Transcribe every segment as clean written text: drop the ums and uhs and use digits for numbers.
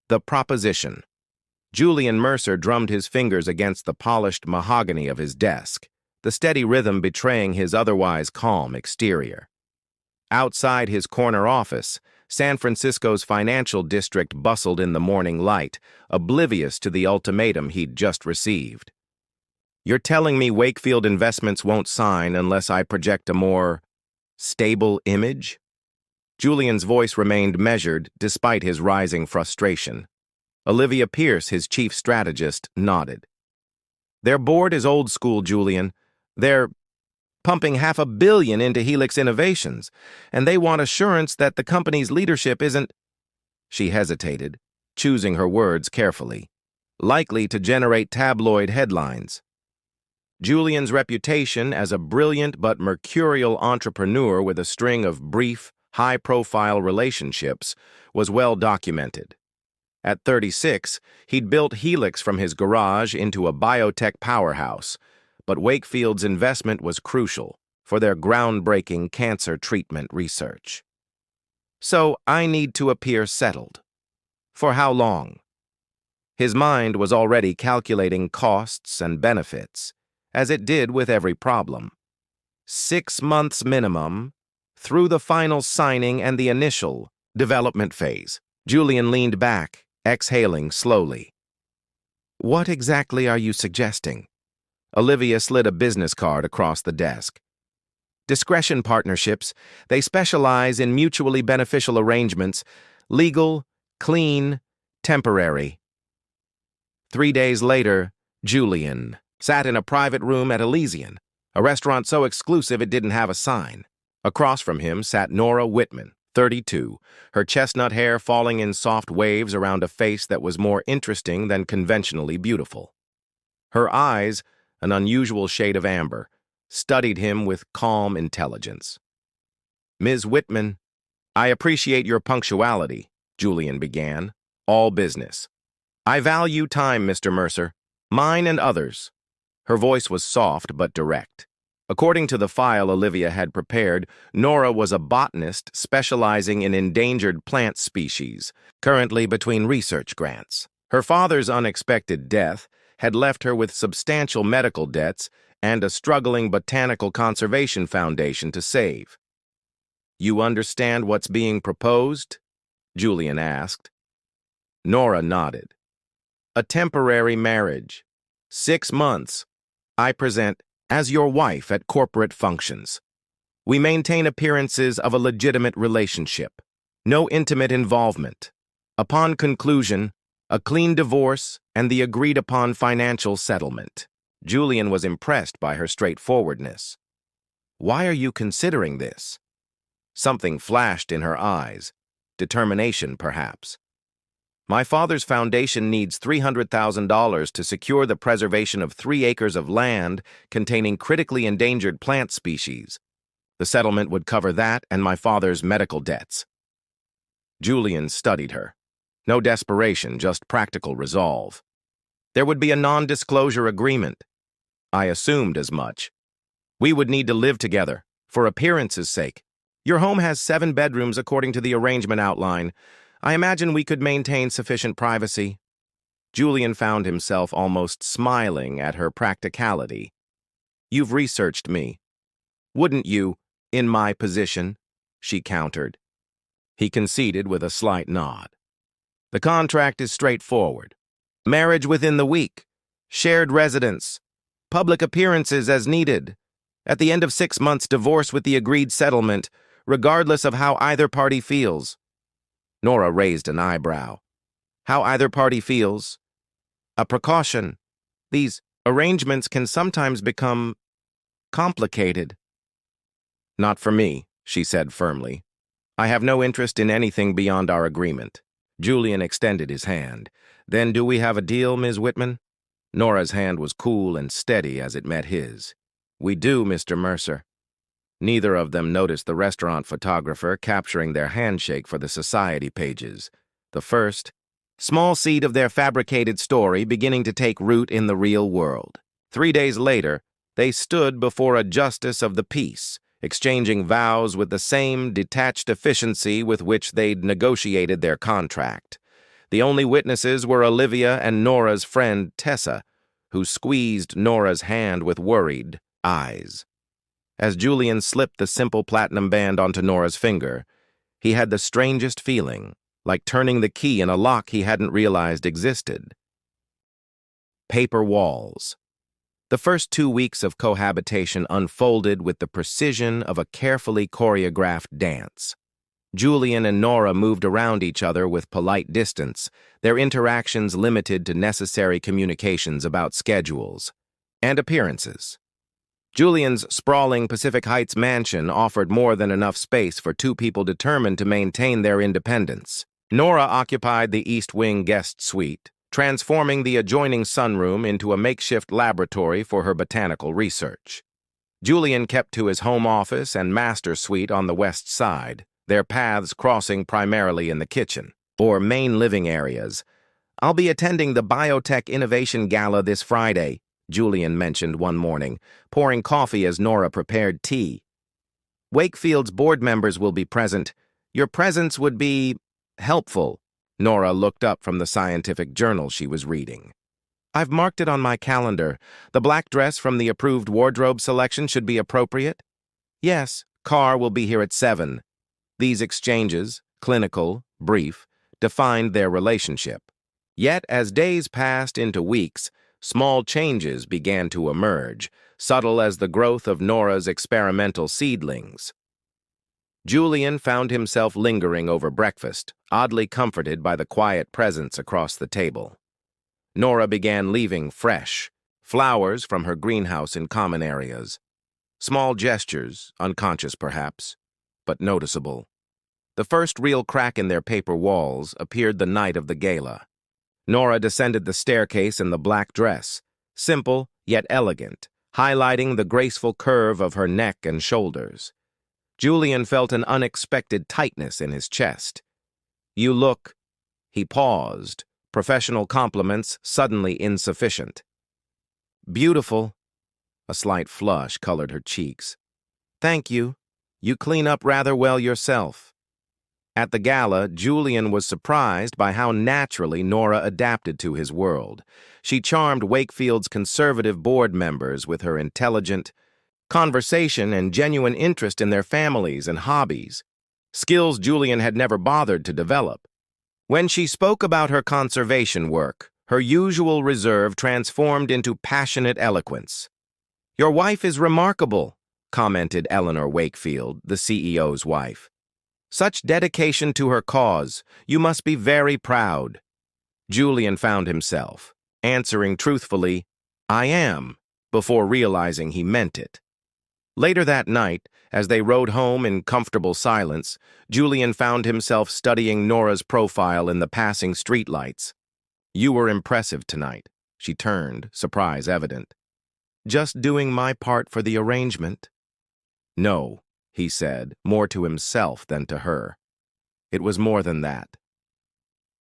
The proposition. Julian Mercer drummed his fingers against the polished mahogany of his desk, the steady rhythm betraying his otherwise calm exterior. Outside his corner office, San Francisco's financial district bustled in the morning light, oblivious to the ultimatum he'd just received. "You're telling me Wakefield Investments won't sign unless I project a more stable image?" Julian's voice remained measured despite his rising frustration. Olivia Pierce, his chief strategist, nodded. "Their board is old school, Julian. They're pumping $500 million into Helix Innovations, and they want assurance that the company's leadership isn't—" She hesitated, choosing her words carefully. "Likely to generate tabloid headlines." Julian's reputation as a brilliant but mercurial entrepreneur with a string of brief, high-profile relationships was well documented. At 36, he'd built Helix from his garage into a biotech powerhouse, but Wakefield's investment was crucial for their groundbreaking cancer treatment research. "So I need to appear settled. For how long?" His mind was already calculating costs and benefits, as it did with every problem. 6 months minimum, through the final signing and the initial development phase. Julian leaned back, exhaling slowly. "What exactly are you suggesting?" Olivia slid a business card across the desk. "Discretion partnerships. They specialize in mutually beneficial arrangements, legal, clean, temporary." 3 days later, Julian sat in a private room at Elysian, a restaurant so exclusive it didn't have a sign. Across from him sat Nora Whitman, 32, her chestnut hair falling in soft waves around a face that was more interesting than conventionally beautiful. Her eyes, an unusual shade of amber, studied him with calm intelligence. "Ms. Whitman, I appreciate your punctuality," Julian began. "All business. I value time, Mr. Mercer. Mine and others." Her voice was soft but direct. According to the file Olivia had prepared, Nora was a botanist specializing in endangered plant species, currently between research grants. Her father's unexpected death had left her with substantial medical debts and a struggling botanical conservation foundation to save. "You understand what's being proposed?" Julian asked. Nora nodded. "A temporary marriage. 6 months. I present as your wife at corporate functions. We maintain appearances of a legitimate relationship. No intimate involvement. Upon conclusion, a clean divorce and the agreed-upon financial settlement." Julian was impressed by her straightforwardness. "Why are you considering this?" Something flashed in her eyes. Determination, perhaps. "My father's foundation needs $300,000 to secure the preservation of 3 acres of land containing critically endangered plant species. The settlement would cover that and my father's medical debts." Julian studied her. No desperation, just practical resolve. "There would be a non-disclosure agreement." "I assumed as much. We would need to live together, for appearance's sake. Your home has 7 bedrooms according to the arrangement outline. I imagine we could maintain sufficient privacy." Julian found himself almost smiling at her practicality. "You've researched me." "Wouldn't you, in my position?" she countered. He conceded with a slight nod. "The contract is straightforward. Marriage within the week, shared residence, public appearances as needed. At the end of 6 months, divorce with the agreed settlement, regardless of how either party feels." Nora raised an eyebrow. "How either party feels?" "A precaution. These arrangements can sometimes become complicated." "Not for me," she said firmly. "I have no interest in anything beyond our agreement." Julian extended his hand. "Then do we have a deal, Ms. Whitman?" Nora's hand was cool and steady as it met his. "We do, Mr. Mercer." Neither of them noticed the restaurant photographer capturing their handshake for the society pages. The first, small seed of their fabricated story beginning to take root in the real world. 3 days later, they stood before a justice of the peace, exchanging vows with the same detached efficiency with which they'd negotiated their contract. The only witnesses were Olivia and Nora's friend Tessa, who squeezed Nora's hand with worried eyes. As Julian slipped the simple platinum band onto Nora's finger, he had the strangest feeling, like turning the key in a lock he hadn't realized existed. Paper walls. The first 2 weeks of cohabitation unfolded with the precision of a carefully choreographed dance. Julian and Nora moved around each other with polite distance, their interactions limited to necessary communications about schedules and appearances. Julian's sprawling Pacific Heights mansion offered more than enough space for two people determined to maintain their independence. Nora occupied the East Wing guest suite, transforming the adjoining sunroom into a makeshift laboratory for her botanical research. Julian kept to his home office and master suite on the west side, their paths crossing primarily in the kitchen, or main living areas. "I'll be attending the Biotech Innovation Gala this Friday," Julian mentioned one morning, pouring coffee as Nora prepared tea. "Wakefield's board members will be present. Your presence would be helpful." Nora looked up from the scientific journal she was reading. "I've marked it on my calendar. The black dress from the approved wardrobe selection should be appropriate." "Yes, Carr will be here at 7. These exchanges, clinical, brief, defined their relationship. Yet, as days passed into weeks, small changes began to emerge, subtle as the growth of Nora's experimental seedlings. Julian found himself lingering over breakfast, oddly comforted by the quiet presence across the table. Nora began leaving fresh, flowers from her greenhouse in common areas. Small gestures, unconscious perhaps, but noticeable. The first real crack in their paper walls appeared the night of the gala. Nora descended the staircase in the black dress, simple yet elegant, highlighting the graceful curve of her neck and shoulders. Julian felt an unexpected tightness in his chest. "You look—" He paused, professional compliments suddenly insufficient. "Beautiful." A slight flush colored her cheeks. "Thank you. You clean up rather well yourself." At the gala, Julian was surprised by how naturally Nora adapted to his world. She charmed Wakefield's conservative board members with her intelligent conversation and genuine interest in their families and hobbies, skills Julian had never bothered to develop. When she spoke about her conservation work, her usual reserve transformed into passionate eloquence. "Your wife is remarkable," commented Eleanor Wakefield, the CEO's wife. "Such dedication to her cause. You must be very proud." Julian found himself answering truthfully, "I am," before realizing he meant it. Later that night, as they rode home in comfortable silence, Julian found himself studying Nora's profile in the passing streetlights. "You were impressive tonight." She turned, surprise evident. "Just doing my part for the arrangement?" "No," he said, more to himself than to her. "It was more than that."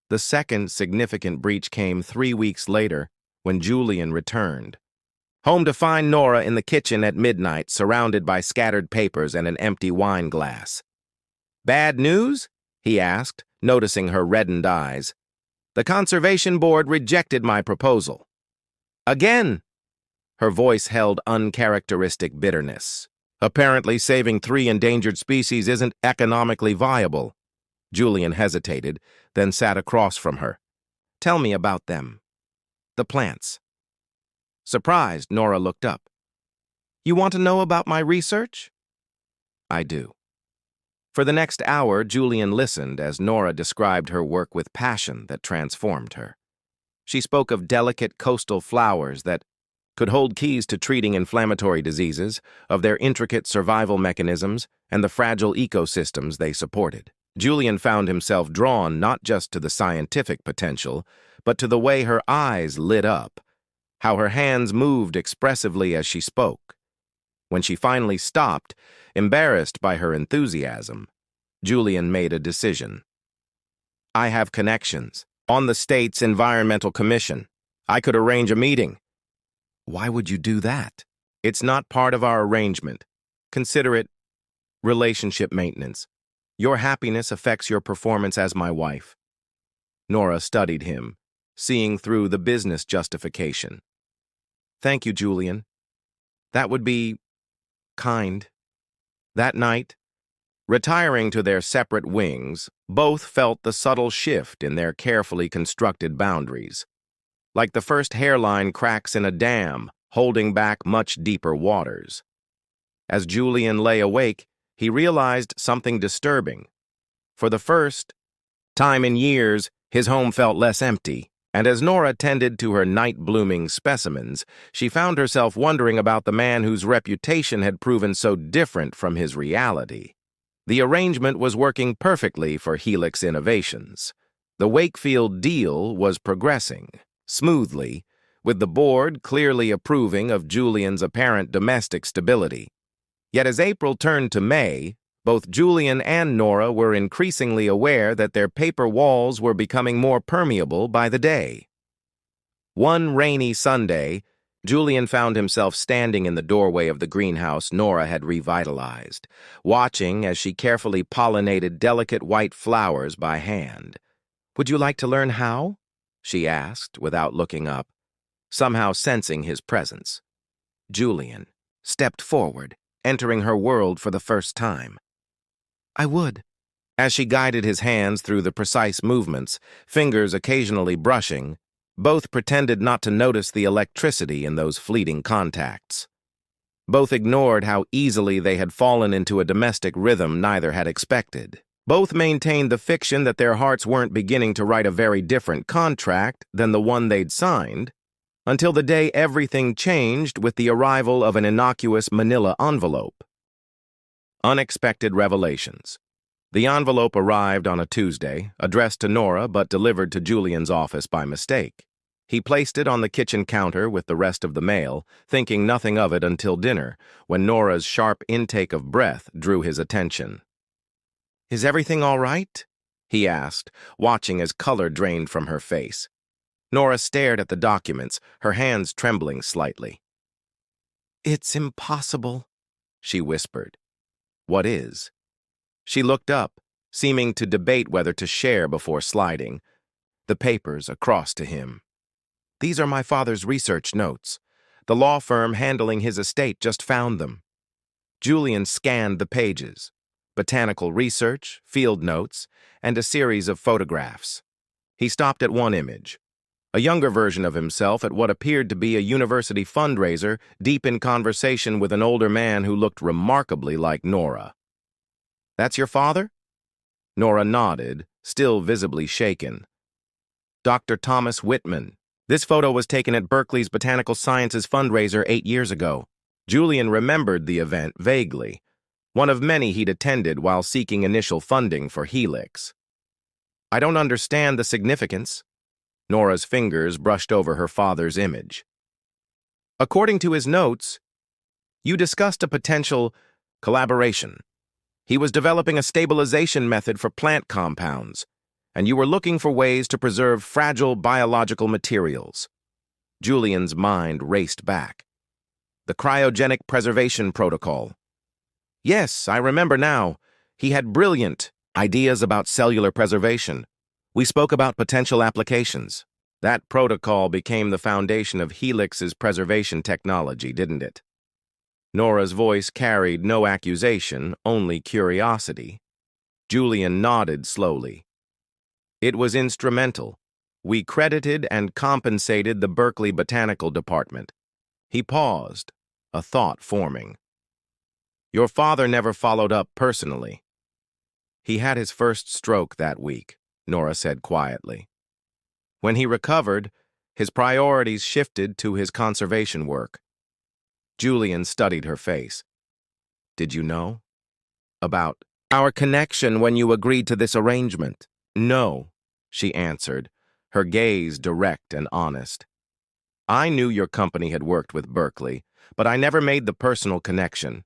The second significant breach came 3 weeks later, when Julian returned. Home to find Nora in the kitchen at midnight, surrounded by scattered papers and an empty wine glass. "Bad news?" he asked, noticing her reddened eyes. "The Conservation Board rejected my proposal." "Again?" Her voice held uncharacteristic bitterness. "Apparently saving 3 endangered species isn't economically viable." Julian hesitated, then sat across from her. "Tell me about them." "The plants." Surprised, Nora looked up. "You want to know about my research?" "I do." For the next hour, Julian listened as Nora described her work with passion that transformed her. She spoke of delicate coastal flowers that could hold keys to treating inflammatory diseases, of their intricate survival mechanisms, and the fragile ecosystems they supported. Julian found himself drawn not just to the scientific potential, but to the way her eyes lit up, how her hands moved expressively as she spoke. When she finally stopped, embarrassed by her enthusiasm, Julian made a decision. "I have connections on the state's Environmental Commission. I could arrange a meeting." "Why would you do that?" "It's not part of our arrangement. Consider it relationship maintenance. Your happiness affects your performance as my wife." Nora studied him, seeing through the business justification. Thank you, Julian. That would be kind. That night, retiring to their separate wings, both felt the subtle shift in their carefully constructed boundaries, like the first hairline cracks in a dam, holding back much deeper waters. As Julian lay awake, he realized something disturbing. For the first time in years, his home felt less empty, and as Nora tended to her night-blooming specimens, she found herself wondering about the man whose reputation had proven so different from his reality. The arrangement was working perfectly for Helix Innovations. The Wakefield deal was progressing smoothly, with the board clearly approving of Julian's apparent domestic stability. Yet as April turned to May, both Julian and Nora were increasingly aware that their paper walls were becoming more permeable by the day. One rainy Sunday, Julian found himself standing in the doorway of the greenhouse Nora had revitalized, watching as she carefully pollinated delicate white flowers by hand. "Would you like to learn how?" she asked, without looking up, somehow sensing his presence. Julian stepped forward, entering her world for the first time. "I would." As she guided his hands through the precise movements, fingers occasionally brushing, both pretended not to notice the electricity in those fleeting contacts. Both ignored how easily they had fallen into a domestic rhythm neither had expected. Both maintained the fiction that their hearts weren't beginning to write a very different contract than the one they'd signed, until the day everything changed with the arrival of an innocuous manila envelope. Unexpected revelations. The envelope arrived on a Tuesday, addressed to Nora but delivered to Julian's office by mistake. He placed it on the kitchen counter with the rest of the mail, thinking nothing of it until dinner, when Nora's sharp intake of breath drew his attention. "Is everything all right?" he asked, watching as color drained from her face. Nora stared at the documents, her hands trembling slightly. "It's impossible," she whispered. "What is?" She looked up, seeming to debate whether to share before sliding the papers across to him. "These are my father's research notes. The law firm handling his estate just found them." Julian scanned the pages. Botanical research, field notes, and a series of photographs. He stopped at one image, a younger version of himself at what appeared to be a university fundraiser, deep in conversation with an older man who looked remarkably like Nora. "That's your father?" Nora nodded, still visibly shaken. "Dr. Thomas Whitman. This photo was taken at Berkeley's Botanical Sciences fundraiser 8 years ago." Julian remembered the event vaguely, one of many he'd attended while seeking initial funding for Helix. "I don't understand the significance." Nora's fingers brushed over her father's image. "According to his notes, you discussed a potential collaboration. He was developing a stabilization method for plant compounds, and you were looking for ways to preserve fragile biological materials." Julian's mind raced back. "The cryogenic preservation protocol." "Yes, I remember now. He had brilliant ideas about cellular preservation. We spoke about potential applications. That protocol became the foundation of Helix's preservation technology, didn't it?" Nora's voice carried no accusation, only curiosity. Julian nodded slowly. "It was instrumental. We credited and compensated the Berkeley Botanical Department." He paused, a thought forming. "Your father never followed up personally." "He had his first stroke that week," Nora said quietly. "When he recovered, his priorities shifted to his conservation work." Julian studied her face. "Did you know about our connection when you agreed to this arrangement?" "No," she answered, her gaze direct and honest. "I knew your company had worked with Berkeley, but I never made the personal connection.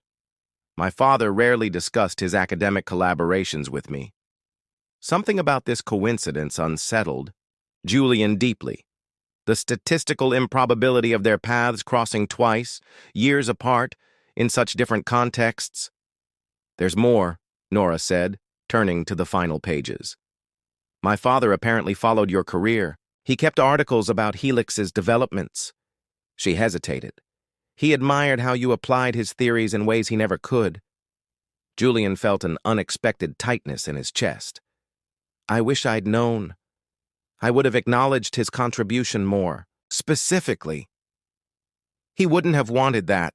My father rarely discussed his academic collaborations with me. Something about this coincidence unsettled Julian deeply. The statistical improbability of their paths crossing twice, years apart, in such different contexts. "There's more," Nora said, turning to the final pages. My father apparently followed your career. He kept articles about Helix's developments. She hesitated. He admired how you applied his theories in ways he never could. Julian felt an unexpected tightness in his chest. I wish I'd known. I would have acknowledged his contribution more. Specifically, he wouldn't have wanted that.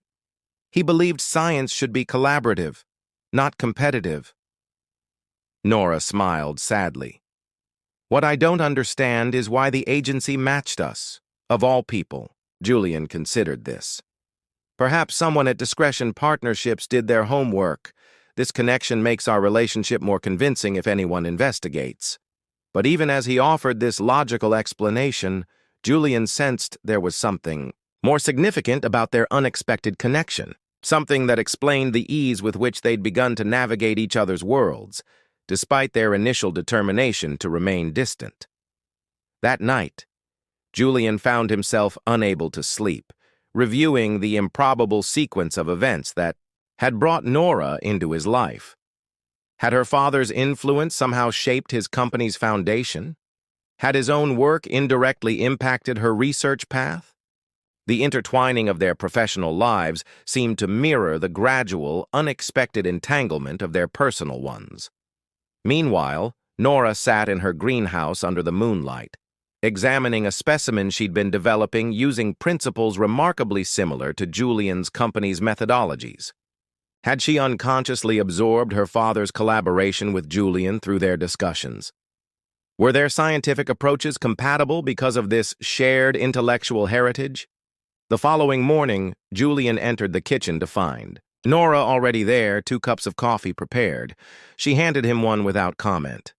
He believed science should be collaborative, not competitive. Nora smiled sadly. What I don't understand is why the agency matched us, of all people. Julian considered this. Perhaps someone at Discretion Partnerships did their homework. This connection makes our relationship more convincing if anyone investigates. But even as he offered this logical explanation, Julian sensed there was something more significant about their unexpected connection, something that explained the ease with which they'd begun to navigate each other's worlds, despite their initial determination to remain distant. That night, Julian found himself unable to sleep, reviewing the improbable sequence of events that had brought Nora into his life. Had her father's influence somehow shaped his company's foundation? Had his own work indirectly impacted her research path? The intertwining of their professional lives seemed to mirror the gradual, unexpected entanglement of their personal ones. Meanwhile, Nora sat in her greenhouse under the moonlight, examining a specimen she'd been developing using principles remarkably similar to Julian's company's methodologies. Had she unconsciously absorbed her father's collaboration with Julian through their discussions? Were their scientific approaches compatible because of this shared intellectual heritage? The following morning, Julian entered the kitchen to find Nora already there, 2 cups of coffee prepared. She handed him one without comment.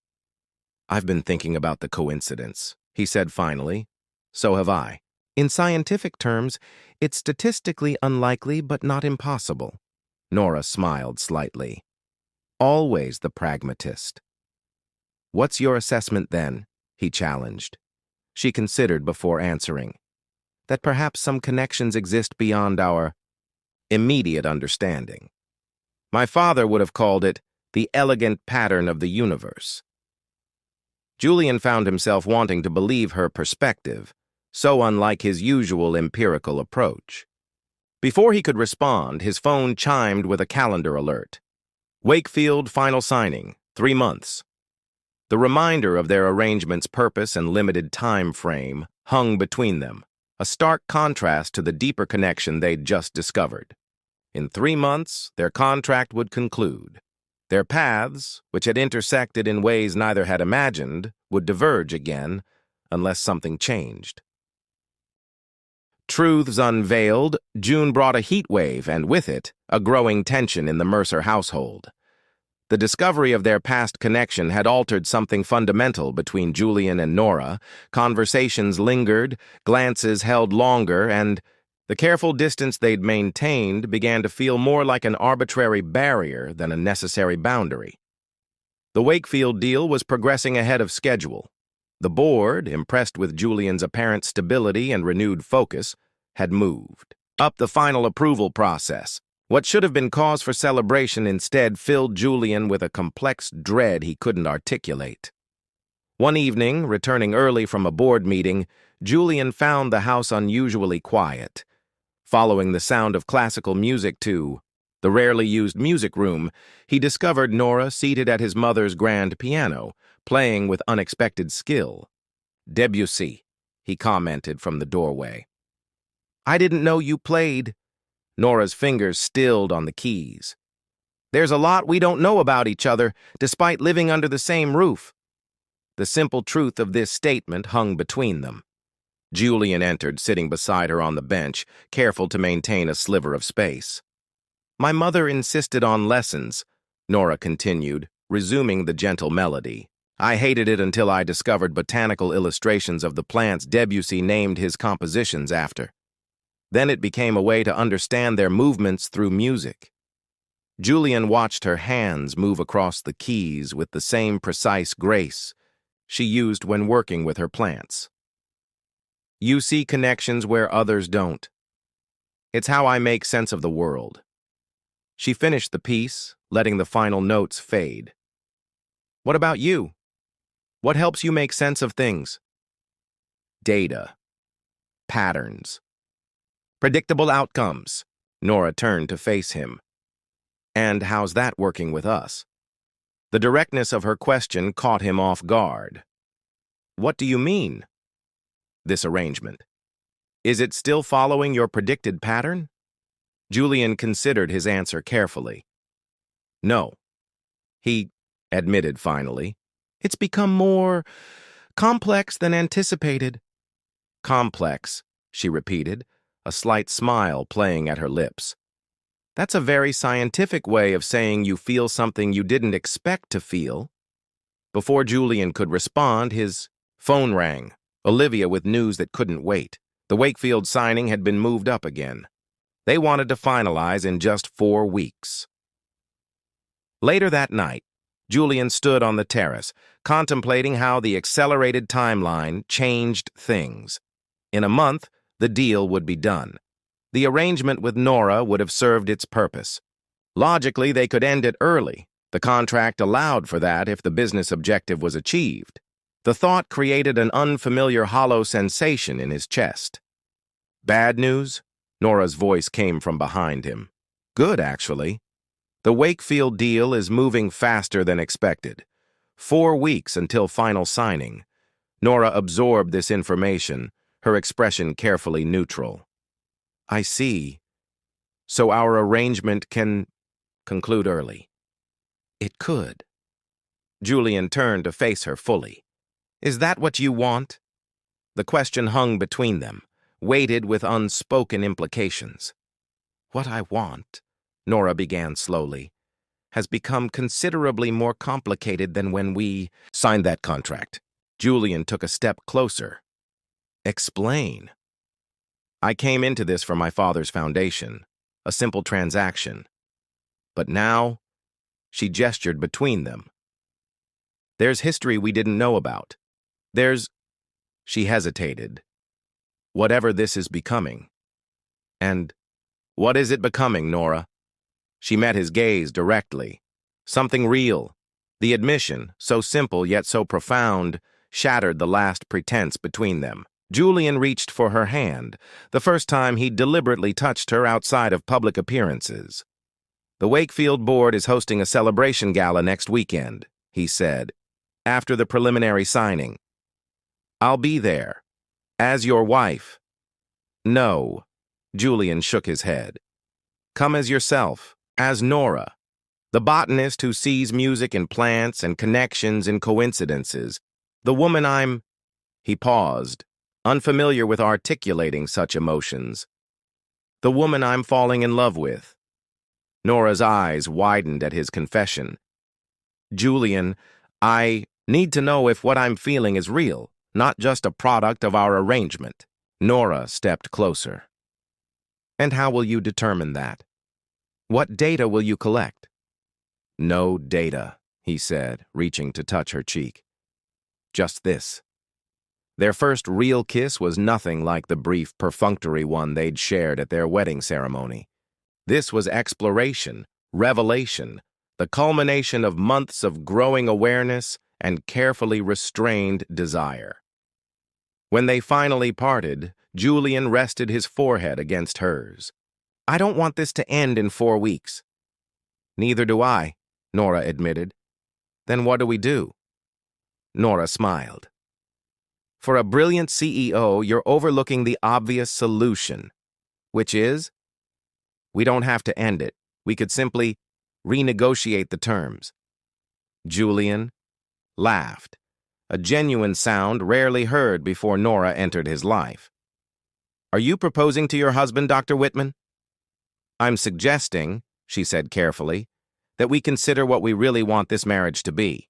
I've been thinking about the coincidence, he said finally. So have I. In scientific terms, it's statistically unlikely but not impossible. Nora smiled slightly. Always the pragmatist. What's your assessment then? He challenged. She considered before answering. That perhaps some connections exist beyond our immediate understanding. My father would have called it the elegant pattern of the universe. Julian found himself wanting to believe her perspective, so unlike his usual empirical approach. Before he could respond, his phone chimed with a calendar alert. Wakefield final signing, 3 months. The reminder of their arrangement's purpose and limited time frame hung between them, a stark contrast to the deeper connection they'd just discovered. In 3 months, their contract would conclude. Their paths, which had intersected in ways neither had imagined, would diverge again, unless something changed. Truths unveiled, June brought a heat wave and with it, a growing tension in the Mercer household. The discovery of their past connection had altered something fundamental between Julian and Nora. Conversations lingered, glances held longer, and the careful distance they'd maintained began to feel more like an arbitrary barrier than a necessary boundary. The Wakefield deal was progressing ahead of schedule. The board, impressed with Julian's apparent stability and renewed focus, had moved up the final approval process. What should have been cause for celebration instead filled Julian with a complex dread he couldn't articulate. One evening, returning early from a board meeting, Julian found the house unusually quiet. Following the sound of classical music to the rarely used music room, he discovered Nora seated at his mother's grand piano, playing with unexpected skill. Debussy, he commented from the doorway. I didn't know you played. Nora's fingers stilled on the keys. There's a lot we don't know about each other, despite living under the same roof. The simple truth of this statement hung between them. Julian entered, sitting beside her on the bench, careful to maintain a sliver of space. My mother insisted on lessons, Nora continued, resuming the gentle melody. I hated it until I discovered botanical illustrations of the plants Debussy named his compositions after. Then it became a way to understand their movements through music. Julian watched her hands move across the keys with the same precise grace she used when working with her plants. You see connections where others don't. It's how I make sense of the world. She finished the piece, letting the final notes fade. What about you? What helps you make sense of things? Data. Patterns. Predictable outcomes. Nora turned to face him. And how's that working with us? The directness of her question caught him off guard. What do you mean? This arrangement. Is it still following your predicted pattern? Julian considered his answer carefully. No. He admitted finally. It's become more complex than anticipated. Complex, she repeated, a slight smile playing at her lips. That's a very scientific way of saying you feel something you didn't expect to feel. Before Julian could respond, his phone rang, Olivia with news that couldn't wait. The Wakefield signing had been moved up again. They wanted to finalize in just 4 weeks. Later that night, Julian stood on the terrace, contemplating how the accelerated timeline changed things. In a month, the deal would be done. The arrangement with Nora would have served its purpose. Logically, they could end it early. The contract allowed for that if the business objective was achieved. The thought created an unfamiliar hollow sensation in his chest. Bad news? Nora's voice came from behind him. Good, actually. The Wakefield deal is moving faster than expected. 4 weeks until final signing. Nora absorbed this information, her expression carefully neutral. I see. So our arrangement can conclude early. It could. Julian turned to face her fully. Is that what you want? The question hung between them, weighted with unspoken implications. What I want, Nora began slowly, has become considerably more complicated than when we signed that contract. Julian took a step closer. Explain. I came into this for my father's foundation, a simple transaction. But now, she gestured between them. There's history we didn't know about. She hesitated. Whatever this is becoming. And what is it becoming, Nora? She met his gaze directly. Something real. The admission, so simple yet so profound, shattered the last pretense between them. Julian reached for her hand, the first time he'd deliberately touched her outside of public appearances. The Wakefield board is hosting a celebration gala next weekend, he said, after the preliminary signing. I'll be there. As your wife. No. Julian shook his head. Come as yourself, as Nora, the botanist who sees music in plants and connections in coincidences, the woman He paused, unfamiliar with articulating such emotions. The woman I'm falling in love with. Nora's eyes widened at his confession. Julian, I need to know if what I'm feeling is real, not just a product of our arrangement. Nora stepped closer. And how will you determine that? What data will you collect? No data, he said, reaching to touch her cheek. Just this. Their first real kiss was nothing like the brief, perfunctory one they'd shared at their wedding ceremony. This was exploration, revelation, the culmination of months of growing awareness and carefully restrained desire. When they finally parted, Julian rested his forehead against hers. I don't want this to end in 4 weeks. Neither do I, Nora admitted. Then what do we do? Nora smiled. For a brilliant CEO, you're overlooking the obvious solution, which is, we don't have to end it. We could simply renegotiate the terms. Julian laughed, a genuine sound rarely heard before Nora entered his life. Are you proposing to your husband, Dr. Whitman? I'm suggesting, she said carefully, that we consider what we really want this marriage to be.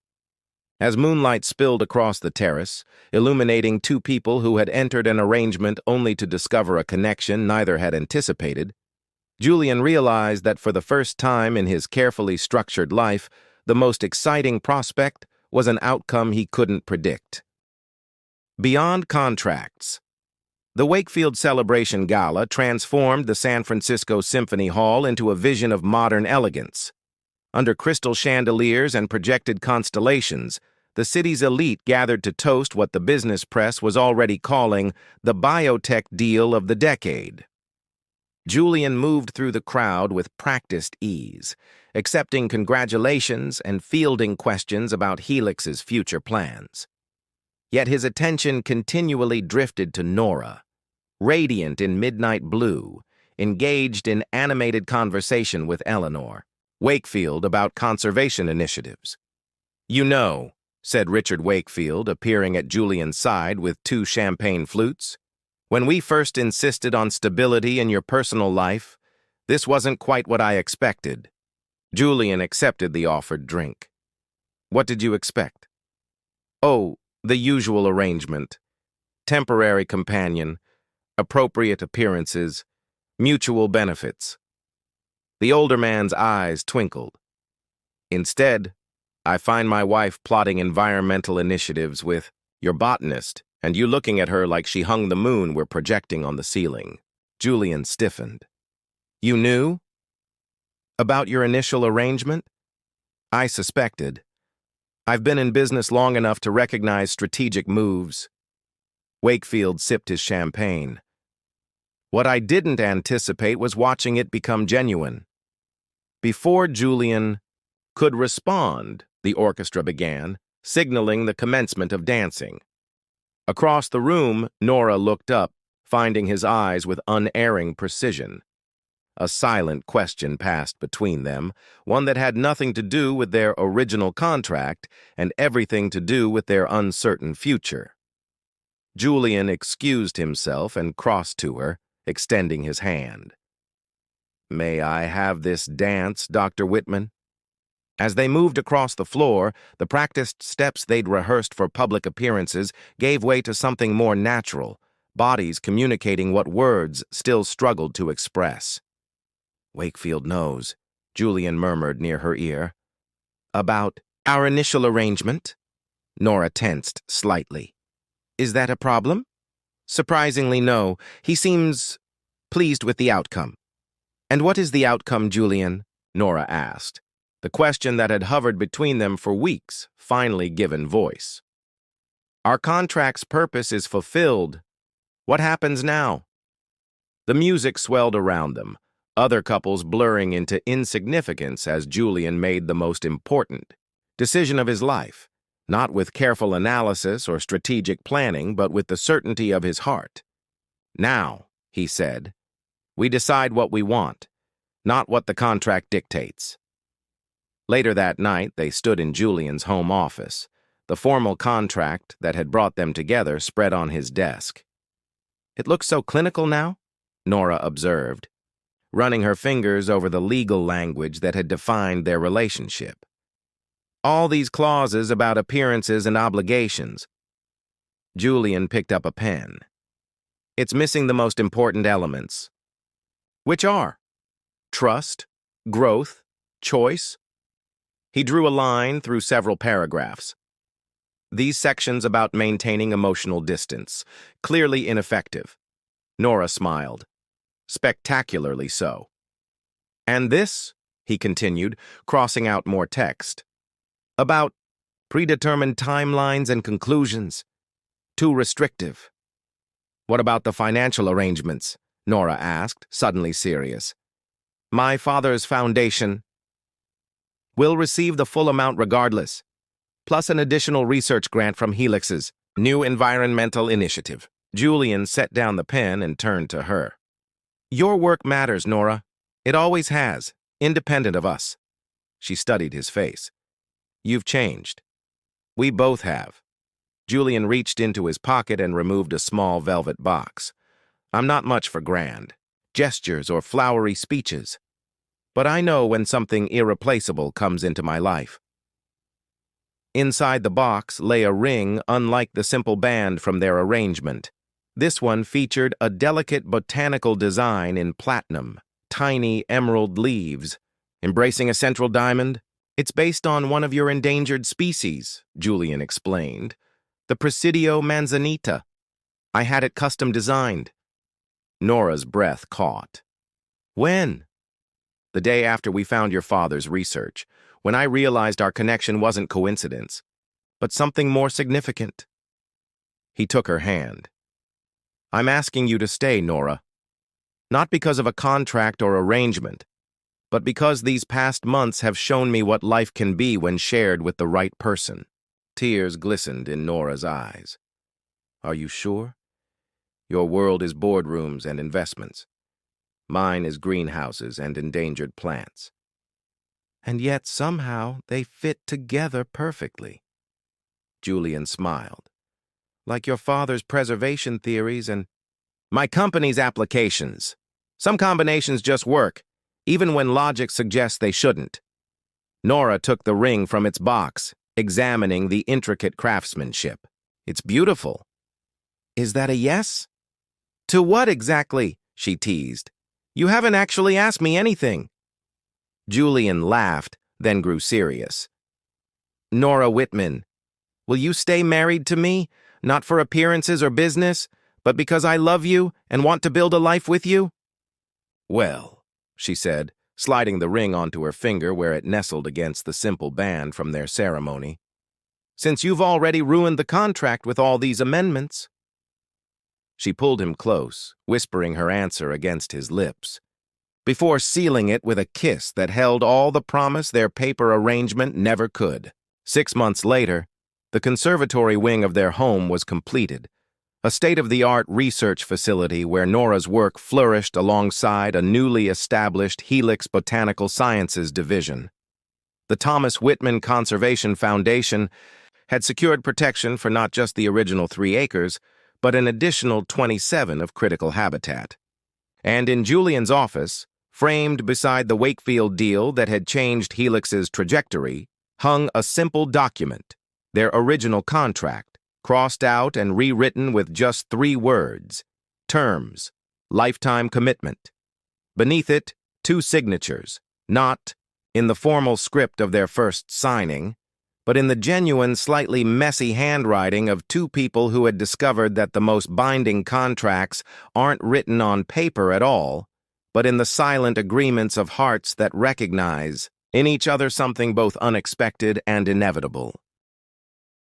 As moonlight spilled across the terrace, illuminating two people who had entered an arrangement only to discover a connection neither had anticipated, Julian realized that for the first time in his carefully structured life, the most exciting prospect was an outcome he couldn't predict. Beyond contracts. The Wakefield Celebration Gala transformed the San Francisco Symphony Hall into a vision of modern elegance. Under crystal chandeliers and projected constellations, the city's elite gathered to toast what the business press was already calling the biotech deal of the decade. Julian moved through the crowd with practiced ease, accepting congratulations and fielding questions about Helix's future plans. Yet his attention continually drifted to Nora, radiant in midnight blue, engaged in animated conversation with Eleanor Wakefield about conservation initiatives. "You know," said Richard Wakefield, appearing at Julian's side with 2 champagne flutes, "when we first insisted on stability in your personal life, this wasn't quite what I expected." Julian accepted the offered drink. "What did you expect?" "Oh, the usual arrangement. Temporary companion, appropriate appearances, mutual benefits." The older man's eyes twinkled. "Instead, I find my wife plotting environmental initiatives with your botanist, and you looking at her like she hung the moon we're projecting on the ceiling." Julian stiffened. "You knew? About your initial arrangement?" "I suspected. I've been in business long enough to recognize strategic moves." Wakefield sipped his champagne. "What I didn't anticipate was watching it become genuine." Before Julian could respond, the orchestra began, signaling the commencement of dancing. Across the room, Nora looked up, finding his eyes with unerring precision. A silent question passed between them, one that had nothing to do with their original contract and everything to do with their uncertain future. Julian excused himself and crossed to her, extending his hand. "May I have this dance, Dr. Whitman?" As they moved across the floor, the practiced steps they'd rehearsed for public appearances gave way to something more natural, bodies communicating what words still struggled to express. "Wakefield knows," Julian murmured near her ear. "About our initial arrangement?" Nora tensed slightly. "Is that a problem?" "Surprisingly, no. He seems pleased with the outcome." "And what is the outcome, Julian?" Nora asked. The question that had hovered between them for weeks finally given voice. "Our contract's purpose is fulfilled. What happens now?" The music swelled around them, other couples blurring into insignificance as Julian made the most important decision of his life, not with careful analysis or strategic planning, but with the certainty of his heart. "Now," he said, "we decide what we want, not what the contract dictates." Later that night, they stood in Julian's home office, the formal contract that had brought them together spread on his desk. "It looks so clinical now," Nora observed, running her fingers over the legal language that had defined their relationship. "All these clauses about appearances and obligations." Julian picked up a pen. "It's missing the most important elements." "Which are?" "Trust, growth, choice." He drew a line through several paragraphs. "These sections about maintaining emotional distance, clearly ineffective." Nora smiled. "Spectacularly so." "And this," he continued, crossing out more text, "about predetermined timelines and conclusions. Too restrictive." "What about the financial arrangements?" Nora asked, suddenly serious. "My father's foundation will receive the full amount regardless, plus an additional research grant from Helix's new environmental initiative." Julian set down the pen and turned to her. "Your work matters, Nora. It always has, independent of us." She studied his face. "You've changed. We both have." Julian reached into his pocket and removed a small velvet box. "I'm not much for grand gestures or flowery speeches, but I know when something irreplaceable comes into my life." Inside the box lay a ring unlike the simple band from their arrangement. This one featured a delicate botanical design in platinum, tiny emerald leaves, embracing a central diamond. "It's based on one of your endangered species," Julian explained, "the Presidio manzanita. I had it custom designed." Nora's breath caught. "When?" "The day after we found your father's research, when I realized our connection wasn't coincidence, but something more significant. He took her hand. I'm asking you to stay, Nora. Not because of a contract or arrangement, but because these past months have shown me what life can be when shared with the right person. Tears glistened in Nora's eyes. Are you sure? Your world is boardrooms and investments. Mine is greenhouses and endangered plants. And yet somehow they fit together perfectly. Julian smiled. Like your father's preservation theories and my company's applications. Some combinations just work, even when logic suggests they shouldn't. Nora took the ring from its box, examining the intricate craftsmanship. It's beautiful. Is that a yes? To what exactly? She teased. You haven't actually asked me anything. Julian laughed, then grew serious. Nora Whitman, will you stay married to me, not for appearances or business, but because I love you and want to build a life with you? Well, she said, sliding the ring onto her finger where it nestled against the simple band from their ceremony. Since you've already ruined the contract with all these amendments. She pulled him close, whispering her answer against his lips, before sealing it with a kiss that held all the promise their paper arrangement never could. 6 months later, the conservatory wing of their home was completed, a state-of-the-art research facility where Nora's work flourished alongside a newly established Helix Botanical Sciences division. The Thomas Whitman Conservation Foundation had secured protection for not just the original 3 acres, but an additional 27 of critical habitat. And in Julian's office, framed beside the Wakefield deal that had changed Helix's trajectory, hung a simple document, their original contract, crossed out and rewritten with just 3 words: terms, lifetime commitment. Beneath it, 2 signatures, not in the formal script of their first signing, but in the genuine, slightly messy handwriting of 2 people who had discovered that the most binding contracts aren't written on paper at all, but in the silent agreements of hearts that recognize in each other something both unexpected and inevitable.